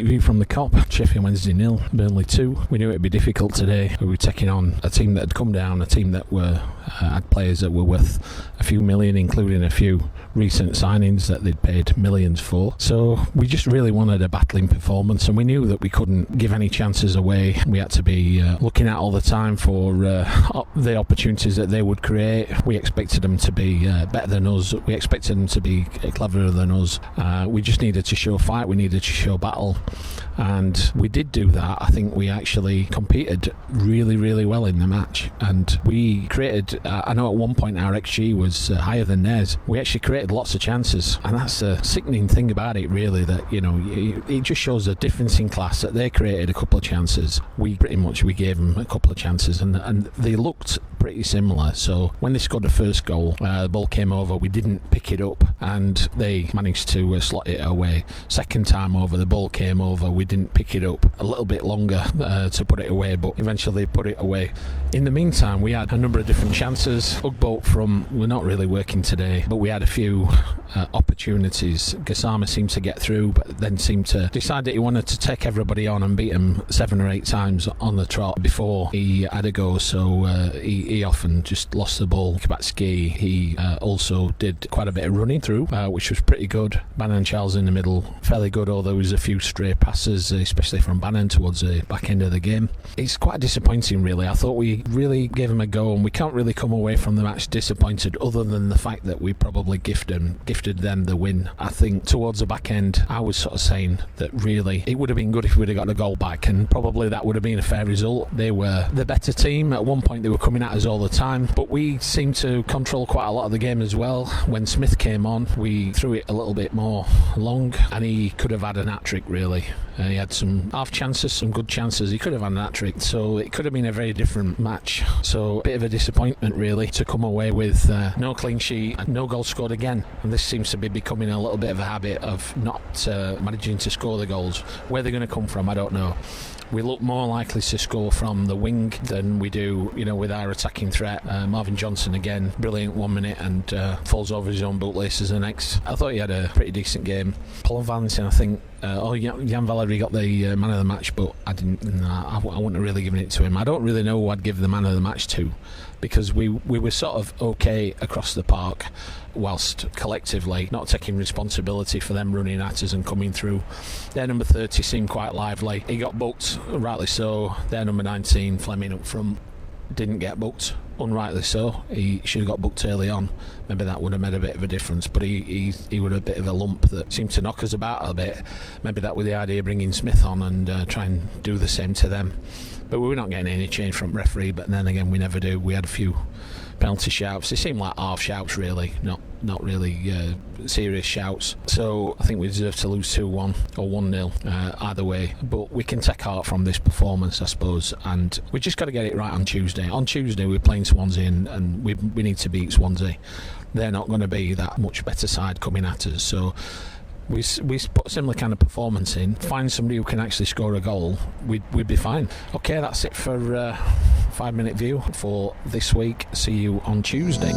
preview from the Cop. Sheffield Wednesday 0, Burnley 2. We knew it would be difficult today. We were taking on a team that had come down, a team that had players that were worth a few million, including a few recent signings that they'd paid millions for. So we just really wanted a battling performance, and we knew that we couldn't give any chances away. We had to be looking at all the time for the opportunities that they would create. We expected them to be better than us. We expected them to be cleverer than us. We just needed to show fight. We needed to show battle, and we did do that. I think we actually competed really, really well in the match, and we created, I know at one point our XG was higher than theirs. We actually created lots of chances, and that's a sickening thing about it, really, that, you know, it just shows a difference in class, that they created a couple of chances. We gave them a couple of chances, and they looked pretty similar. So when they scored the first goal, the ball came over, we didn't pick it up, and they managed to slot it away. Second time over, the ball came over, we didn't pick it up. A little bit longer to put it away, but eventually put it away. In the meantime, we had a number of different chances. Ugboat we're not really working today, but we had a few opportunities. Gassama seemed to get through, but then seemed to decide that he wanted to take everybody on and beat them 7 or 8 times on the trot before he had a go. So he often just lost the ball. Kabatski, he also did quite a bit of running through, which was pretty good. Bannon Charles in the middle, fairly good, although there was a few stray passes, especially from Bannon towards the back end of the game. It's quite disappointing, really. I thought we really gave him a go, and we can't really come away from the match disappointed, other than the fact that we probably gifted them the win. I think towards the back end, I was sort of saying that really it would have been good if we'd have got a goal back, and probably that would have been a fair result. They were the better team. At one point they were coming at us all the time, but we seemed to control quite a lot of the game as well. When Smith came on, we threw it a little bit more long, and he could have had an hat-trick, really. He had some half chances, some good chances. He could have had an hat-trick, so it could have been a very different match. So a bit of a disappointment, really, to come away with no clean sheet and no goal scored again. And this seems to be becoming a little bit of a habit of not managing to score the goals. Where they're going to come from, I don't know. We look more likely to score from the wing than we do, you know, with our attacking threat. Marvin Johnson, again, brilliant 1 minute and falls over his own bootlaces the next. I thought he had a pretty decent game. Paul Valentin, I think, Jan Valery got the man of the match, but I wouldn't have really given it to him. I don't really know who I'd give the man of the match to, because we were sort of okay across the park, whilst collectively not taking responsibility for them running at us and coming through. Their number 30 seemed quite lively. He got booked, rightly so. Their number 19, Fleming up front, didn't get booked, unrightly so. He should have got booked early on. Maybe that would have made a bit of a difference, but he was a bit of a lump that seemed to knock us about a bit. Maybe that was the idea, bringing Smith on and try and do the same to them. But we were not getting any change from referee, but then again we never do. We had a few penalty shouts. They seemed like half shouts, really, not really serious shouts. So I think we deserve to lose 2-1 or 1-0 either way, but we can take heart from this performance, I suppose, and we just got to get it right on Tuesday. On Tuesday we're playing Swansea, and we need to beat Swansea. They're not going to be that much better side coming at us, so we put a similar kind of performance in, find somebody who can actually score a goal, we'd be fine. Okay, that's it for 5 Minute View for this week. See you on Tuesday.